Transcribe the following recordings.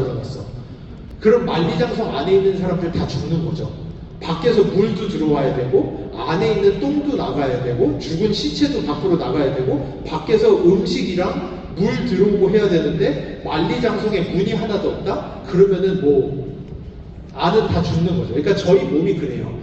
만들어놨어. 그럼 만리장성 안에 있는 사람들 다 죽는 거죠. 밖에서 물도 들어와야 되고 안에 있는 똥도 나가야 되고 죽은 시체도 밖으로 나가야 되고 밖에서 음식이랑 물 들어오고 해야 되는데 만리장성에 문이 하나도 없다? 그러면은 뭐 안은 다 죽는 거죠. 그러니까 저희 몸이 그래요.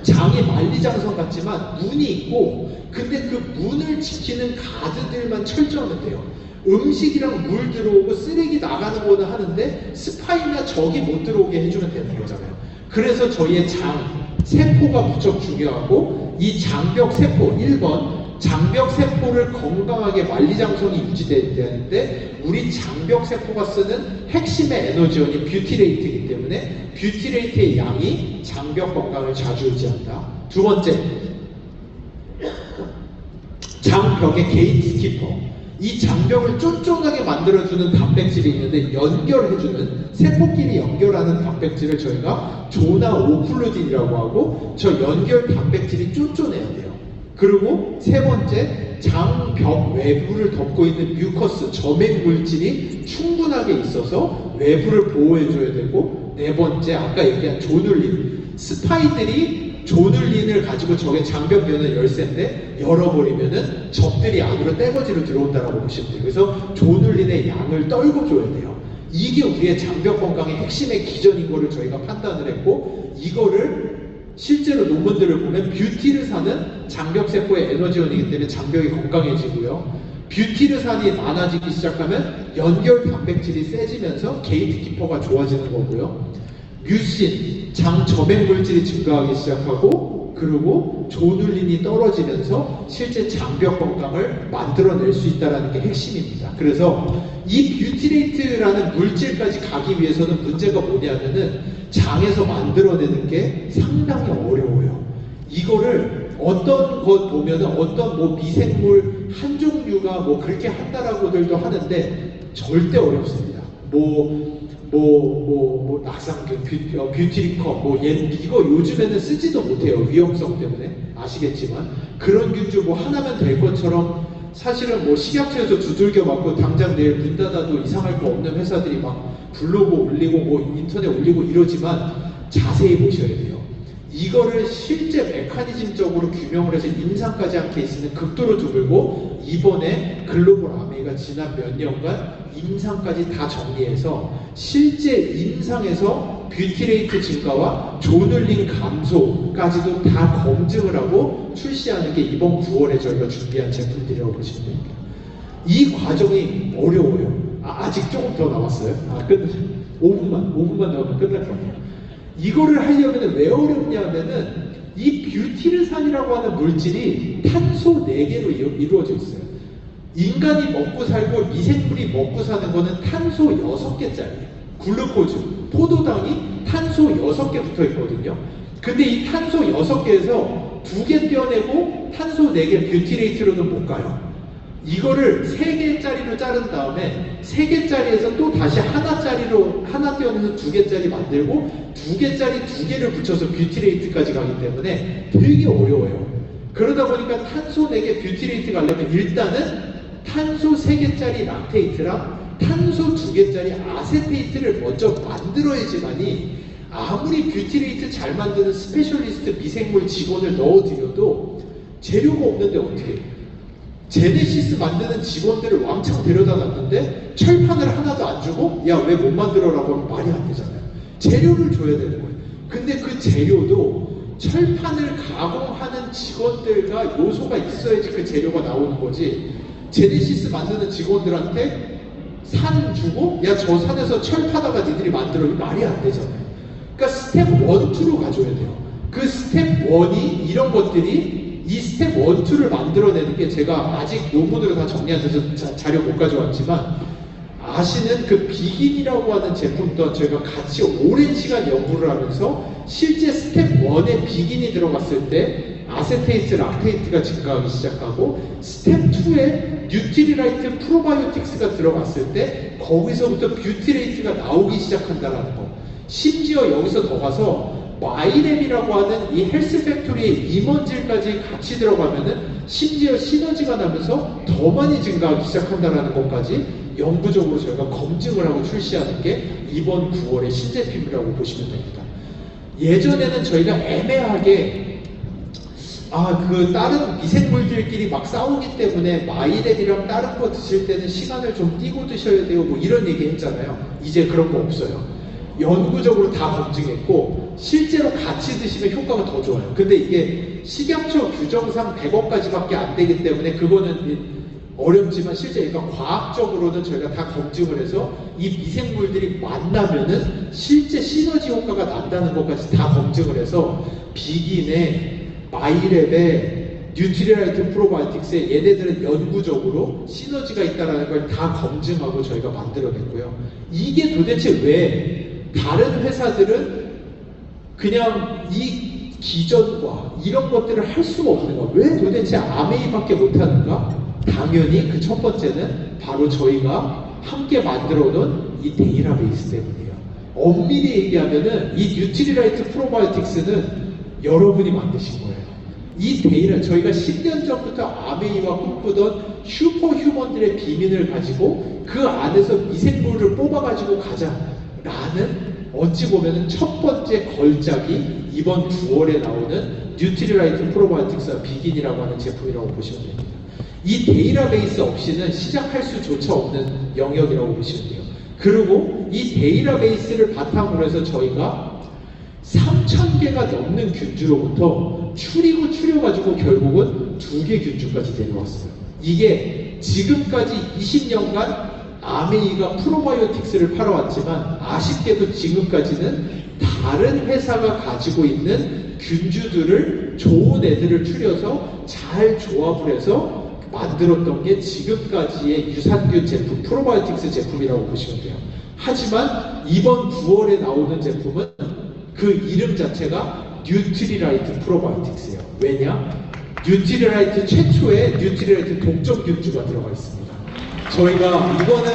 장이 만리장성 같지만 문이 있고 근데 그 문을 지키는 가드들만 철저하면 돼요. 음식이랑 물 들어오고 쓰레기 나가는 거는 하는데 스파이나 적이 못 들어오게 해주면 되는 거잖아요. 그래서 저희의 장, 세포가 무척 중요하고 이 장벽 세포 1번 장벽 세포를 건강하게 만리장성이 유지되는데 우리 장벽 세포가 쓰는 핵심의 에너지원이 뷰티레이트이기 때문에 뷰티레이트의 양이 장벽 건강을 좌지우지한다. 두 번째, 장벽의 게이트키퍼. 이 장벽을 쫀쫀하게 만들어주는 단백질이 있는데 연결해주는 세포끼리 연결하는 단백질을 저희가 조나 오클루딘이라고 하고 저 연결 단백질이 쫀쫀해야 돼요. 그리고 세 번째, 장벽 외부를 덮고 있는 뮤커스 점액 물질이 충분하게 있어서 외부를 보호해줘야 되고 네 번째, 아까 얘기한 조눌린. 스파이들이 조눌린을 가지고 저게 장벽 여는 열쇠인데 열어버리면은 적들이 안으로 떼거지로 들어온다라고 보시면 돼요. 그래서 조눌린의 양을 떨고 줘야 돼요. 이게 우리의 장벽 건강의 핵심의 기전인 거를 저희가 판단을 했고 이거를 실제로 논문들을 보면 뷰티르산은 장벽세포의 에너지원이기 때문에 장벽이 건강해지고요. 뷰티르산이 많아지기 시작하면 연결 단백질이 세지면서 게이트키퍼가 좋아지는 거고요. 뮤신, 장 점액 물질이 증가하기 시작하고 그리고 조눌린이 떨어지면서 실제 장벽 건강을 만들어낼 수 있다는 게 핵심입니다. 그래서 이 뷰티레이트라는 물질까지 가기 위해서는 문제가 뭐냐면은 장에서 만들어내는 게 상당히 어려워요. 이거를 어떤 것 보면은 어떤 뭐 미생물 한 종류가 뭐 그렇게 한다라고들도 하는데 절대 어렵습니다. 낙상균, 뷰티리컵, 이거 요즘에는 쓰지도 못해요. 위험성 때문에. 아시겠지만. 그런 균주 뭐 하나면 될 것처럼 사실은 뭐 식약처에서 두들겨 맞고 당장 내일 문 닫아도 이상할 거 없는 회사들이 막 블로그 올리고 뭐 인터넷 올리고 이러지만 자세히 보셔야 돼요. 이거를 실제 메커니즘적으로 규명을 해서 임상까지 한 케이스는 극도로 드물고 이번에 글로벌 아메이가 지난 몇 년간 임상까지 다 정리해서 실제 임상에서 뷰티레이트 증가와 조눌린 감소까지도 다 검증을 하고 출시하는 게 이번 9월에 저희가 준비한 제품들이라고 보시면 됩니다. 이 과정이 어려워요. 아직 조금 더 남았어요. 5분만 더 하면 끝날 겁니다. 이거를 하려면 왜 어렵냐면은 이 뷰티르산이라고 하는 물질이 탄소 4개로 이루어져 있어요. 인간이 먹고 살고 미생물이 먹고 사는 거는 탄소 6개짜리예요. 글루코즈, 포도당이 탄소 6개 붙어 있거든요. 근데 이 탄소 6개에서 2개 떼어내고 탄소 4개 뷰티레이트로는 못 가요. 이거를 3개짜리로 자른 다음에 3개짜리에서 또 다시 하나 떼어내서 2개짜리 만들고 2개짜리 2개를 붙여서 뷰티레이트까지 가기 때문에 되게 어려워요. 그러다 보니까 탄소 4개 뷰티레이트 가려면 일단은 탄소 3개짜리 락테이트랑 탄소 2개짜리 아세테이트를 먼저 만들어야지만이 아무리 뷰티레이트 잘 만드는 스페셜리스트 미생물 직원을 넣어드려도 재료가 없는데 어떻게 해요? 제네시스 만드는 직원들을 왕창 데려다 놨는데 철판을 하나도 안 주고 야 왜 못 만들어라고 하면 말이 안 되잖아요. 재료를 줘야 되는 거예요. 근데 그 재료도 철판을 가공하는 직원들과 요소가 있어야지 그 재료가 나오는 거지. 제네시스 만드는 직원들한테 산 주고 야 저 산에서 철 파다가 니들이 만들어 말이 안 되잖아요. 그러니까 스텝 1, 2로 가져야 돼요. 그 스텝 1이 이런 것들이 이 스텝 1, 2를 만들어내는 게 제가 아직 논문으로 다 정리 안 돼서 자료 못 가져왔지만 아시는 그 비긴이라고 하는 제품 또한 저희가 같이 오랜 시간 연구를 하면서 실제 스텝 1에 비긴이 들어갔을 때 아세테이트, 락테이트가 증가하기 시작하고 스텝 2에 뉴트리라이트 프로바이오틱스가 들어갔을 때 거기서부터 뷰티레이트가 나오기 시작한다는 거. 심지어 여기서 더 가서 마이랩이라고 하는 이 헬스 팩토리의 임원질까지 같이 들어가면은 심지어 시너지가 나면서 더 많이 증가하기 시작한다는 것까지 영구적으로 저희가 검증을 하고 출시하는 게 이번 9월의 신제품이라고 보시면 됩니다. 예전에는 저희가 애매하게 그 다른 미생물들끼리 막 싸우기 때문에 마이랩이랑 다른 거 드실 때는 시간을 좀 띄고 드셔야 돼요, 뭐 이런 얘기 했잖아요. 이제 그런 거 없어요. 연구적으로 다 검증했고 실제로 같이 드시면 효과가 더 좋아요. 근데 이게 식약처 규정상 100억까지밖에 안 되기 때문에 그거는 어렵지만 실제 그러니까 과학적으로는 저희가 다 검증을 해서 이 미생물들이 만나면은 실제 시너지 효과가 난다는 것까지 다 검증을 해서 비긴의 마이랩의 뉴트리라이트 프로바이오틱스에 얘네들은 연구적으로 시너지가 있다는 걸 다 검증하고 저희가 만들어냈고요. 이게 도대체 왜 다른 회사들은 그냥 이 기전과 이런 것들을 할 수가 없는가? 왜 도대체 아메이밖에 못하는가? 당연히 그 첫 번째는 바로 저희가 함께 만들어 놓은 이 데이터베이스 때문이에요. 엄밀히 얘기하면은 이 뉴트리라이트 프로바이오틱스는 여러분이 만드신 거예요. 이 데이터, 저희가 10년 전부터 아메이와 꿈꾸던 슈퍼휴먼들의 비밀을 가지고 그 안에서 미생물을 뽑아가지고 가자라는 어찌 보면은 첫 번째 걸작이 이번 9월에 나오는 뉴트리라이트 프로바이오틱스 비긴이라고 하는 제품이라고 보시면 됩니다. 이 데이터베이스 없이는 시작할 수조차 없는 영역이라고 보시면 돼요. 그리고 이 데이터베이스를 바탕으로 해서 저희가 3,000개가 넘는 균주로부터 추려가지고 결국은 2개 균주까지 내려왔어요. 이게 지금까지 20년간 아메이가 프로바이오틱스를 팔아왔지만 아쉽게도 지금까지는 다른 회사가 가지고 있는 균주들을 좋은 애들을 추려서 잘 조합을 해서 만들었던 게 지금까지의 유산균 제품, 프로바이오틱스 제품이라고 보시면 돼요. 하지만 이번 9월에 나오는 제품은 그 이름 자체가 뉴트리라이트 프로바이오틱스예요. 왜냐? 뉴트리라이트 최초의 뉴트리라이트 독점 균주가 들어가 있습니다. 저희가 이거는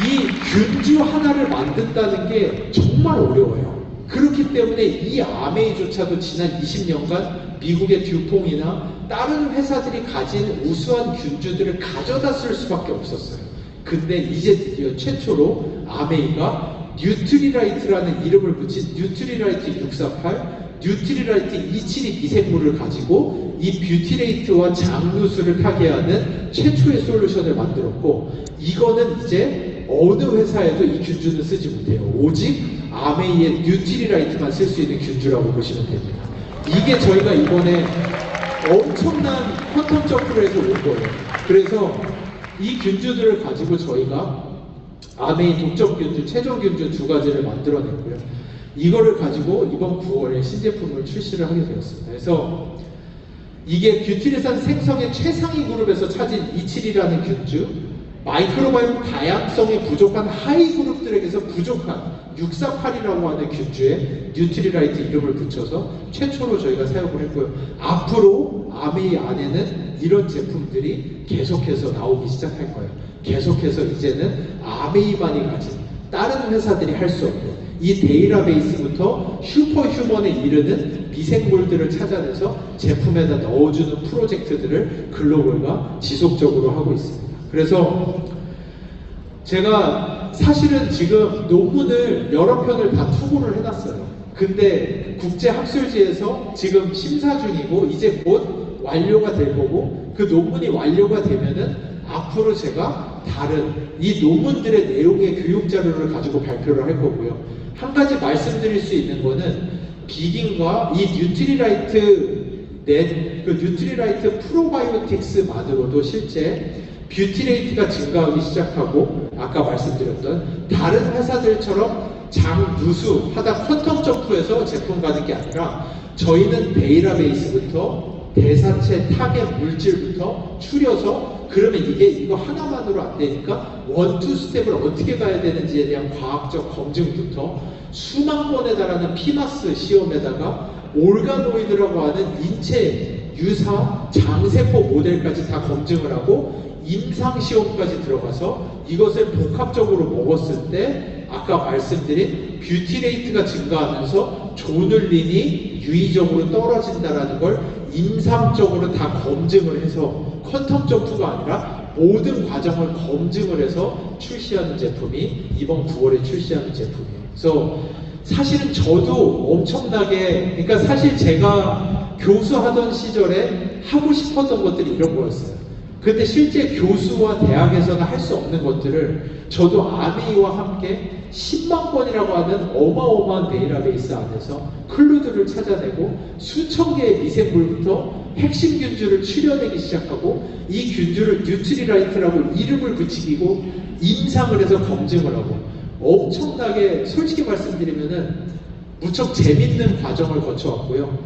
이 균주 하나를 만든다는 게 정말 어려워요. 그렇기 때문에 이 아메이조차도 지난 20년간 미국의 듀퐁이나 다른 회사들이 가진 우수한 균주들을 가져다 쓸 수밖에 없었어요. 근데 이제 드디어 최초로 아메이가 뉴트리라이트라는 이름을 붙인 뉴트리라이트 648, 뉴트리라이트 272 미생물을 가지고 이 뷰티레이트와 장누수를 타개하는 최초의 솔루션을 만들었고, 이거는 이제 어느 회사에도 이 균주는 쓰지 못해요. 오직 아메이의 뉴트리라이트만 쓸 수 있는 균주라고 보시면 됩니다. 이게 저희가 이번에 엄청난 퀀텀 점프를 해서 온 거예요. 그래서 이 균주들을 가지고 저희가 아메이 독점 균주, 최종 균주 2가지를 만들어냈고요. 이거를 가지고 이번 9월에 신제품을 출시를 하게 되었습니다. 그래서 이게 뷰티레산 생성의 최상위 그룹에서 차진 27이라는 균주, 마이크로바이옴 다양성에 부족한 하위 그룹들에게서 부족한 648이라고 하는 균주에 뉴트리라이트 이름을 붙여서 최초로 저희가 사용을 했고요. 앞으로 아메이 안에는 이런 제품들이 계속해서 나오기 시작할 거예요. 계속해서 이제는 아메이만이 가진 다른 회사들이 할 수 없는 이 데이터베이스부터 슈퍼휴먼에 이르는 미생물들을 찾아내서 제품에다 넣어주는 프로젝트들을 글로벌과 지속적으로 하고 있습니다. 그래서 제가 사실은 지금 논문을 여러 편을 다 투고를 해놨어요. 근데 국제학술지에서 지금 심사 중이고 이제 곧 완료가 될 거고, 그 논문이 완료가 되면은 앞으로 제가 다른 이 논문들의 내용의 교육 자료를 가지고 발표를 할 거고요. 한 가지 말씀드릴 수 있는 거는 비긴과 이 뉴트리라이트 프로바이오틱스만으로도 실제 뷰티레이트가 증가하기 시작하고, 아까 말씀드렸던 다른 회사들처럼 장누수 하다 퀀텀 점프해서 제품 가는 게 아니라 저희는 데이터베이스부터 대사체 타겟 물질부터 추려서, 그러면 이거 하나만으로 안 되니까 1, 2 스텝을 어떻게 가야 되는지에 대한 과학적 검증부터 수만 번에 달하는 피마스 시험에다가 올가노이드라고 하는 인체 유사 장세포 모델까지 다 검증을 하고 임상시험까지 들어가서 이것을 복합적으로 먹었을 때 아까 말씀드린 뷰티레이트가 증가하면서 조눌림이 유의적으로 떨어진다는 걸 임상적으로 다 검증을 해서 퀀텀 점프가 아니라 모든 과정을 검증을 해서 출시하는 제품이 이번 9월에 출시하는 제품이에요. 그래서 사실은 저도 엄청나게, 그러니까 사실 제가 교수하던 시절에 하고 싶었던 것들이 이런 거였어요. 근데 실제 교수와 대학에서는 할 수 없는 것들을 저도 아미와 함께 10만 번이라고 하는 어마어마한 데이터베이스 안에서 클루드를 찾아내고 수천 개의 미생물부터 핵심 균주를 추려내기 시작하고 이 균주를 뉴트리라이트라고 이름을 붙이고 임상을 해서 검증을 하고 엄청나게 솔직히 말씀드리면은 무척 재밌는 과정을 거쳐왔고요.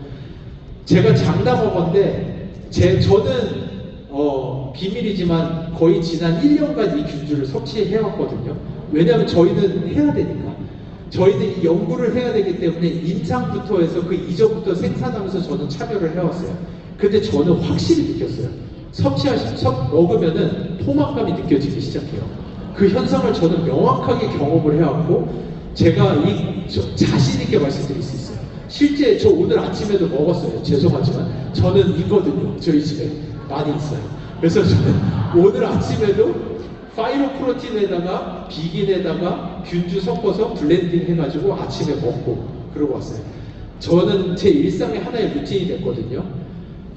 제가 장담하건데 저는 비밀이지만 거의 지난 1년간 이 균주를 섭취해왔거든요. 왜냐하면 저희는 해야 되니까. 저희는 이 연구를 해야 되기 때문에 임상부터 해서 그 이전부터 생산하면서 저는 참여를 해왔어요. 근데 저는 확실히 느꼈어요. 먹으면은 포만감이 느껴지기 시작해요. 그 현상을 저는 명확하게 경험을 해왔고, 제가 자신 있게 말씀드릴 수 있어요. 실제 저 오늘 아침에도 먹었어요. 죄송하지만 저는 있거든요. 저희 집에 많이 있어요. 그래서 저는 오늘 아침에도 파이로프로틴에다가 비긴에다가 균주 섞어서 블렌딩 해가지고 아침에 먹고 그러고 왔어요. 저는 제 일상의 하나의 루틴이 됐거든요.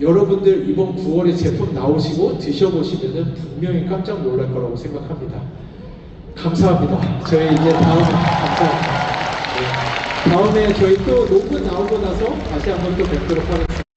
여러분들 이번 9월에 제품 나오시고 드셔보시면 분명히 깜짝 놀랄 거라고 생각합니다. 감사합니다. 저희 이제 감사합니다. 네. 다음에 저희 또 논문 나오고 나서 다시 한번 또 뵙도록 하겠습니다.